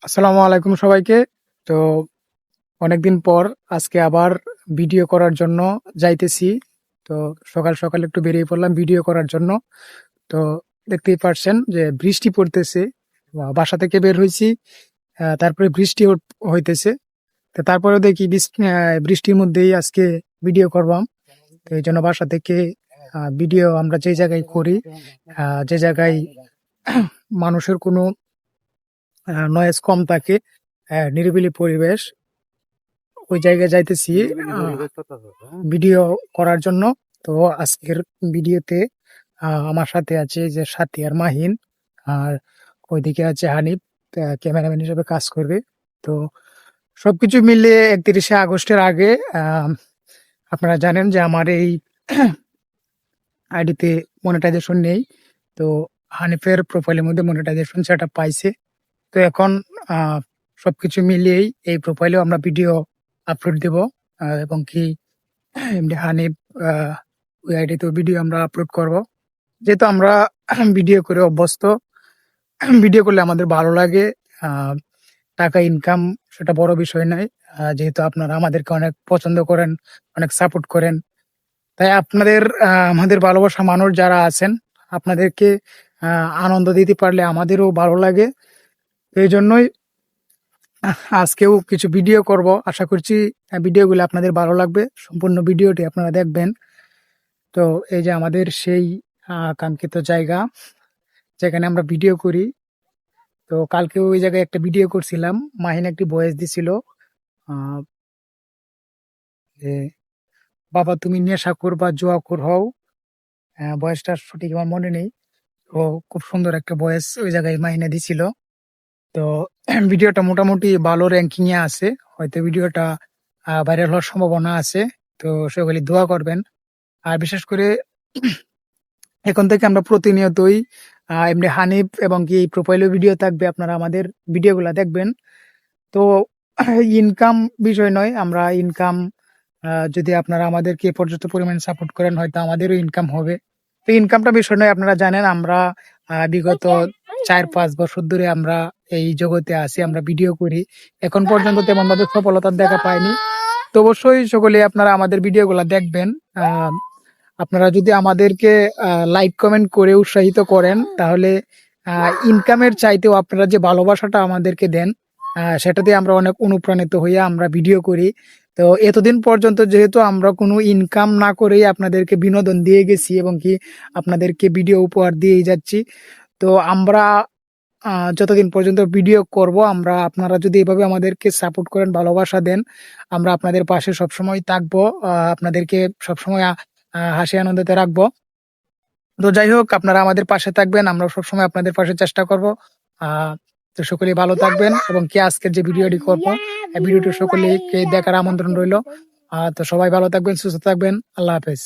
আসসালামু আলাইকুম সবাইকে। তো অনেকদিন পর আজকে আবার ভিডিও করার জন্য যাইতেছি। তো সকাল সকাল একটু বেরিয়ে পড়লাম ভিডিও করার জন্য। তো দেখতেই পারছেন যে বৃষ্টি পড়তেছে। বাসা থেকে বের হয়েছি, তারপরে বৃষ্টি হইতেছে। তো তারপরে দেখি বৃষ্টির মধ্যেই আজকে ভিডিও করবাম। তো এই জন্য বাসা থেকে ভিডিও আমরা যে জায়গায় করি, যে জায়গায় মানুষের কোনো নয়েজ কম থাকে, নিরিবিলি পরিবেশ, ওই জায়গায় যাইতেছি ভিডিও করার জন্য। তো আজকের ভিডিওতে আমার সাথে আছে যে সাথী আর মাহিন, আর ওইদিকে আছে হানিফ, ক্যামেরাম্যান হিসেবে কাজ করবে। তো সবকিছু মিলিয়ে 31শে আগস্টের আগে আপনারা জানেন যে আমার এই আইডিতে মনিটাইজেশন নেই। তো হানিফের প্রোফাইলের মধ্যে মনিটাইজেশন সেটা পাইছে। তো এখন সবকিছু মিলিয়েই এই প্রোফাইলেও আমরা ভিডিও আপলোড দেব, এবং কি এমনি হানিফ ওই আইডিতেও ভিডিও আমরা আপলোড করব। যেহেতু আমরা ভিডিও করে অভ্যস্ত, ভিডিও করলে আমাদের ভালো লাগে। টাকা ইনকাম সেটা বড় বিষয় নয়। যেহেতু আপনারা আমাদেরকে অনেক পছন্দ করেন, অনেক সাপোর্ট করেন, তাই আপনাদের আমাদের ভালোবাসা মানুষ যারা আছেন, আপনাদেরকে আনন্দ দিতে পারলে আমাদেরও ভালো লাগে। এই জন্যই আজকেও কিছু ভিডিও করব। আশা করছি ভিডিওগুলো আপনাদের ভালো লাগবে। সম্পূর্ণ ভিডিওটি আপনারা দেখবেন। তো এই যে আমাদের সেই কাঙ্ক্ষিত জায়গা যেখানে আমরা ভিডিও করি। তো কালকেও ওই জায়গায় একটা ভিডিও করছিলাম। মাহিন একটি ভয়েস দিছিল, আহ, যে বাবা তুমি নেশাখোর বা জুয়াখোর হও। ভয়েসটা সঠিক আমার মনে নেই। তো খুব সুন্দর একটা ভয়েস ওই জায়গায় মাহিনে দিছিল। তো ভিডিওটা মোটামুটি ভালো র্যাঙ্কিং এ আছে। হয়তো ভিডিওটা ভাইরাল হওয়ার সম্ভাবনা আছে। তো সকলে দোয়া করবেন। আর বিশেষ করে এখন থেকে আমরা প্রতিনিয়তই এমনি হানিফ এবং কি প্রোফাইলে ভিডিও থাকবে, আপনারা আমাদের ভিডিওগুলা দেখবেন। তো ইনকাম বিষয় নয়, আমরা ইনকাম যদি আপনারা আমাদেরকে পর্যাপ্ত পরিমাণে সাপোর্ট করেন হয়তো আমাদেরও ইনকাম হবে। তো ইনকামটা বিষয় নয়, আপনারা জানেন আমরা বিগত 4-5 বছর ধরে আমরা এই জগতে আছি, আমরা ভিডিও করি। এখন পর্যন্ত তেমন ভাবে সফলতা দেখা পাইনি। তো অবশ্যই সকলে আপনারা আমাদের ভিডিওগুলা দেখবেন। আপনারা যদি আমাদেরকে লাইক কমেন্ট করে উৎসাহিত করেন, তাহলে ইনকামের চাইতেও আপনারা যে ভালোবাসাটা আমাদেরকে দেন, সেটাতে আমরা অনেক অনুপ্রাণিত হইয়া আমরা ভিডিও করি। তো এতদিন পর্যন্ত যেহেতু আমরা কোনো ইনকাম না করেই আপনাদেরকে বিনোদন দিয়ে গেছি এবং কি আপনাদেরকে ভিডিও উপহার দিয়েই যাচ্ছি। তো আমরা যতদিন পর্যন্ত ভিডিও করব, আমরা আপনারা যদি এভাবে আমাদেরকে সাপোর্ট করেন, ভালোবাসা দেন, আমরা আপনাদের পাশে সবসময় থাকবো। আপনাদেরকে সবসময় হাসি আনন্দতে রাখবো। তো যাই হোক, আপনারা আমাদের পাশে থাকবেন, আমরা সবসময় আপনাদের পাশে চেষ্টা করব। তো সকলেই ভালো থাকবেন, এবং কি আজকের যে ভিডিওটি করবো এই ভিডিওটি সকলেকে দেখার আমন্ত্রণ রইল। তো সবাই ভালো থাকবেন, সুস্থ থাকবেন। আল্লাহ হাফেজ।